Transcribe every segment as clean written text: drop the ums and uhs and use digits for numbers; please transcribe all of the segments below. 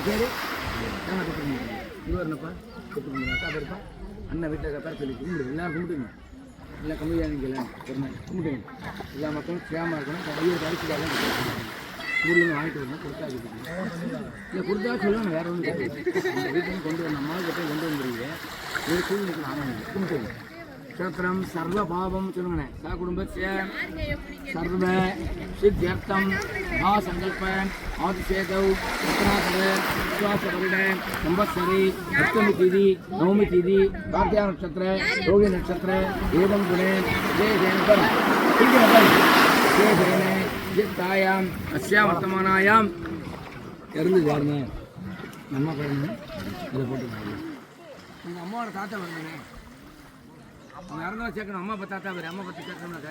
பேர் இவருப்பா இருப்பா அண்ணன் வீட்டில் கத்தா சொல்லி கும்பிடு எல்லாம் கும்பிட்டுங்க எல்லாம் கம்மியாக கும்பிட்டுங்க எல்லா மக்களும் சேமாக இருக்கணும் ஐயர் அரிசிக்காக ஊர்லேருந்து வாங்கிட்டு வரணும் கொடுத்தா இல்லை கொடுத்தா சொல்லணும் வேறு ஒன்றும் அந்த வீட்டில் கொண்டு வந்த அம்மா கிட்டே கொண்டு வந்துருவீங்க ஒரு சூழ்நிலைக்கு ஆனவங்க கும்பிட்டுங்க क्षत्रम सर्वभावम चुनमने सा कुटुंबस्य सर्व सिद्ध्यर्थम महासंकल्प आदिशेदौ उत्तराखंड विश्वासवर्णे संवत्सरी अष्टमी तिथि नवमी तिथि कार्तिक नक्षत्र रोहिणी नक्षत्र एवं गुणे जय जयंकर जय जयने जितायाम अस्या वर्तमानायाम இருந்து யாருங்க நம்ம பையன் இதை போட்டுருக்காங்க உங்கள் அம்மாவோட தாத்தா வருதுங்க அவங்க இறந்தா சேர்க்கணும் அம்மா அப்பா தாத்தா வேறு அம்மா பற்றி சேர்க்கணும்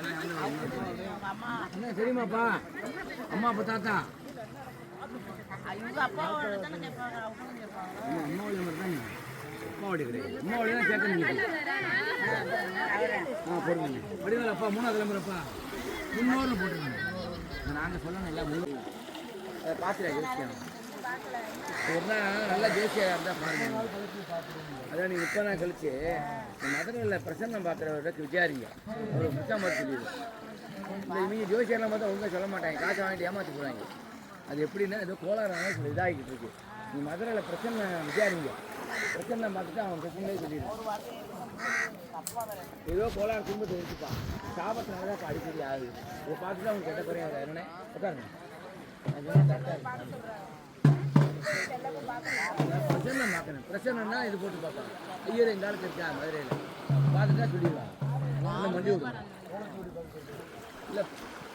என்ன தெரியுமாப்பா அம்மா அப்பா தாத்தா அம்மாவோட மாதிரி தானே அம்மாவோட கிடையாது அம்மாவோட தான் சேர்க்கணும் போடுங்க வடிவேலப்பா மூணாவது கிளம்புறப்பா முன்னோர்னு போட்டுருங்க நாங்கள் சொல்லணும் எல்லாம் அதை பார்த்துருக்கேன் நல்லா தேசியாக இருந்தால் பாருங்க அதான் நீங்கள் 30 நாள் கழிச்சு மதுரையில் பிரசன்னம் பார்க்குறவருக்கு விசாரிங்க அவர் புத்தகம் பார்த்து சொல்லிடுவோம் இந்த இவங்க ஜோசியெல்லாம் பார்த்தா ஒழுங்காக சொல்ல மாட்டாங்க காசை வாங்கிட்டு ஏமாற்றி போகிறாங்க அது எப்படின்னா ஏதோ கோளாறான சில இதாகிட்டு இருக்கு நீ மதுரையில் பிரச்சனை விசாரிங்க பிரச்சனை பார்த்துட்டு அவன் பிரச்சனையே சொல்லிடுவான் ஏதோ கோளாறு குடும்பத்தை எடுத்துப்பான் சாபத்தினால தான் இப்போ அடிக்கடி ஆகுது இதை பார்த்துட்டு அவங்க கெட்ட குறையும் வர என்னன்னே உட்காருங்க பிரச்சனை பார்க்கணும் பிரச்சனைனா இது போட்டு பார்ப்பாங்க ஐயர் எங்கள் ஆளுக்கு இருக்கா மதுரையில் பார்த்துட்டா சொல்லிடுவாங்க இல்லை மண்டி விடுவாங்க இல்லை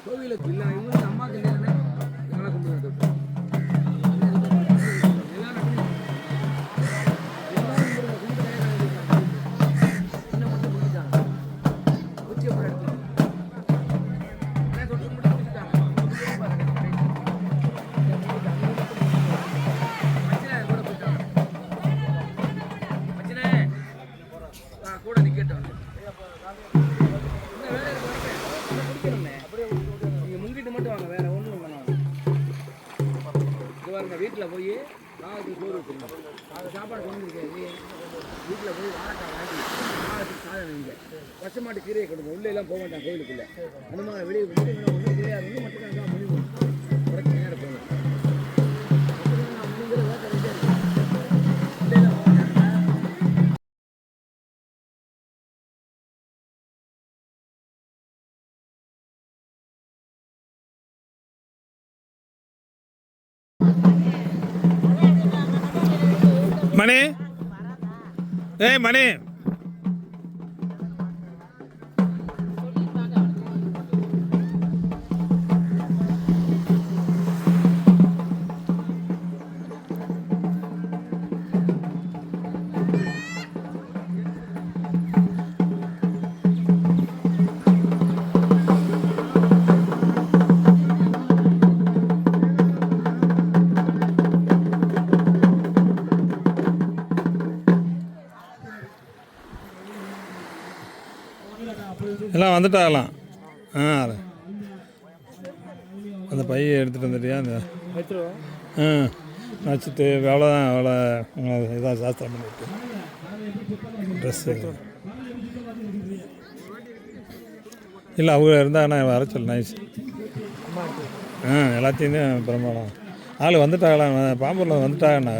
கோவிலுக்கு இல்லை இவங்களுக்கு அம்மாவுக்கு இல்லைன்னா எங்களை கும்பிடுறது தொட்டு கூட நிக்கட்டும் நீங்கள் முங்கிட்டு மட்டும் வாங்க வேற ஒன்றும் வேணாம் இது பாருங்க வீட்டில் போய் நாளைக்கு சோறு வச்சுருங்க அது சாப்பாடு கொண்டுருக்காது வீட்டில் போய் வாழைக்காய் வாங்கி நாளைக்கு சாதம் வைங்க பச்சை கீரையை கொடுங்க உள்ளே எல்லாம் போக மாட்டாங்க கோயிலுக்குள்ளே அனுமான வெளியே ஒன்றும் கிடையாது வந்து மட்டும் தான் முடிவு பிரச்சனையாக இருப்பாங்க மணி மணி எல்லாம் வந்துட்டாகலாம் அந்த பையை எடுத்துகிட்டு வந்துட்டியா அந்த வச்சுட்டு அவ்வளோதான் அவ்வளோ இதாக சாஸ்திரம் பண்ணிட்டு ட்ரெஸ்ஸு இல்லை அவங்க இருந்தாங்கன்னா வர சொல்லு நைஸ் எல்லாத்தையும் பிரமாணம் ஆள் வந்துட்டாங்களாம் பாம்பூரில் வந்துட்டாங்கண்ணா